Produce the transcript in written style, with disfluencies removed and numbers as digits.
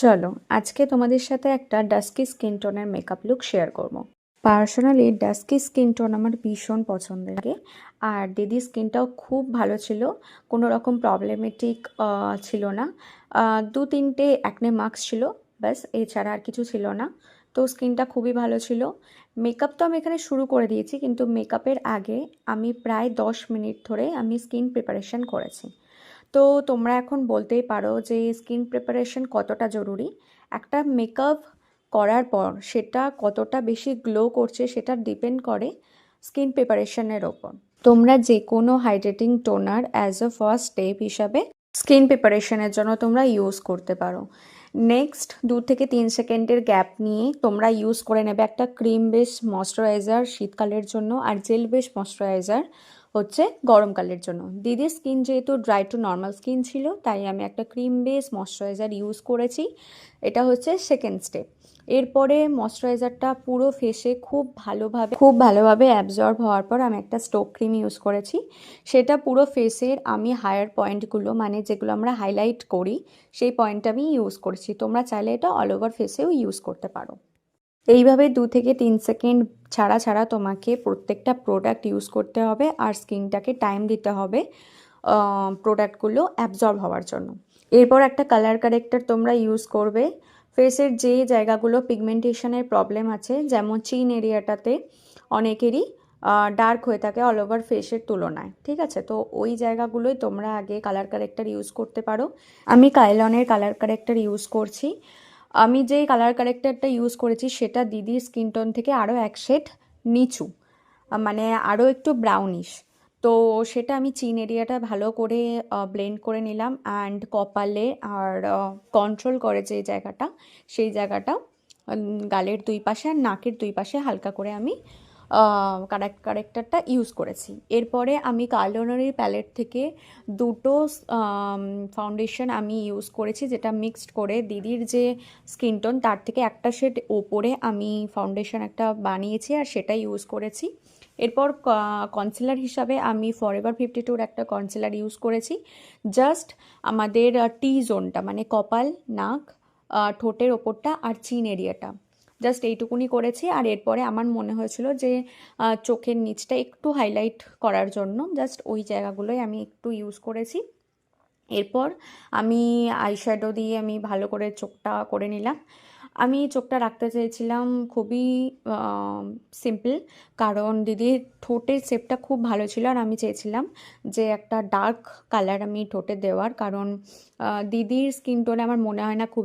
চলো আজকে তোমাদের সাথে একটা ডাস্কি স্কিন টোনের মেকআপ লুক শেয়ার করব। পার্সোনালি ডাস্কি স্কিন টোন আমার ভীষণ পছন্দের লাগে। আর দিদির স্কিনটাও খুব ভালো ছিল, কোনো রকম প্রবলেমেটিক ছিল না। দু তিনটে অ্যাকনে মার্কস ছিল, ব্যাস, এছাড়া আর কিছু ছিল না। তো স্কিনটা খুবই ভালো ছিল। মেকআপ তো আমি এখানে শুরু করে দিয়েছি, কিন্তু মেকআপের আগে আমি প্রায় 10 মিনিট ধরে আমি স্কিন প্রিপারেশন করেছি। তো তোমরা এখন বলতেই পারো যে স্কিন প্রিপারেশন কতটা জরুরি। একটা মেকআপ করার পর সেটা কতটা বেশি গ্লো করছে সেটা ডিপেন্ড করে স্কিন প্রিপারেশনের ওপর। তোমরা যে কোনো hydrating toner as a first step হিসাবে স্কিন প্রিপারেশনের জন্য তোমরা ইউজ করতে পারো। নেক্সট 2 থেকে 3 সেকেন্ডের গ্যাপ নিয়ে তোমরা ইউজ করে নেবে একটা ক্রিম বেস ময়শ্চারাইজার শীতকালের জন্য, আর জেল বেস ময়শ্চারাইজার হচ্ছে গরমকালের জন্য। দিদির স্কিন যেহেতু ড্রাই টু নর্মাল স্কিন ছিল, তাই আমি একটা ক্রিম বেস ময়শ্চারাইজার ইউজ করেছি। এটা হচ্ছে সেকেন্ড স্টেপ। এরপরে ময়শ্চারাইজারটা পুরো ফেসে খুব ভালোভাবে অ্যাবজর্ব হওয়ার পর আমি একটা স্টোক ক্রিম ইউজ করেছি। সেটা পুরো ফেসের আমি হায়ার পয়েন্টগুলো, মানে যেগুলো আমরা হাইলাইট করি, সেই পয়েন্ট আমি ইউজ করেছি। তোমরা চাইলে এটা অল ওভার ফেসেও ইউজ করতে পারো। এইভাবে 2 থেকে 3 সেকেন্ড ছাড়া ছাড়া তোমাকে প্রত্যেকটা প্রোডাক্ট ইউজ করতে হবে, আর স্কিনটাকে টাইম দিতে হবে প্রোডাক্টগুলো অ্যাবজর্ব হওয়ার জন্য। এরপর একটা কালার কারেক্টার তোমরা ইউজ করবে। ফেসের যে জায়গাগুলো পিগমেন্টেশনের প্রবলেম আছে, যেমন চিন এরিয়াটাতে অনেকেরই ডার্ক হয়ে থাকে অল ওভার ফেসের তুলনায়, ঠিক আছে? তো ওই জায়গাগুলোই তোমরা আগে কালার কারেক্টার ইউজ করতে পারো। আমি কাইলনের কালার কারেক্টার ইউজ করছি। আমি যে কালার কারেক্টারটা ইউজ করেছি সেটা দিদির স্কিন টোন থেকে আরও এক শেড নিচু, মানে আরও একটু ব্রাউনিশ। তো সেটা আমি চিন এরিয়াটা ভালো করে ব্লেন্ড করে নিলাম, অ্যান্ড কপালে আর কন্ট্রোল করে যে জায়গাটা, সেই জায়গাটা গালের দুই পাশে আর নাকের দুই পাশে হালকা করে আমি কারেক্টারটা ইউজ করেছি। এরপরে আমি কার্লনারি প্যালেট থেকে দুটো ফাউন্ডেশন আমি ইউজ করেছি, যেটা মিক্সড করে দিদির যে স্কিন টোন তার থেকে একটা শেড ওপরে আমি ফাউন্ডেশন একটা বানিয়েছি আর সেটা ইউজ করেছি। এরপর কনসিলার হিসাবে আমি ফরএভার 52-র একটা কনসিলার ইউজ করেছি। জাস্ট আমাদের টি জোনটা, মানে কপাল, নাক, ঠোঁটের ওপরটা আর চিন এরিয়াটা, জাস্ট এইটুকুনি করেছি। আর এরপরে আমার মনে হয়েছিল যে চোখের নিচটা একটু হাইলাইট করার জন্য জাস্ট ওই জায়গাগুলোই আমি একটু ইউজ করেছি। এরপর আমি আইশ্যাডো দিয়ে আমি ভালো করে চোখটা করে নিলাম। আমি চোখটা রাখতে চেয়েছিলাম খুবই সিম্পল, কারণ দিদির ঠোঁটের শেপটা খুব ভালো ছিল, আর আমি চেয়েছিলাম যে একটা ডার্ক কালার আমি ঠোঁটে দেওয়ার, কারণ দিদির স্কিন টোনে আমার মনে হয় না খুব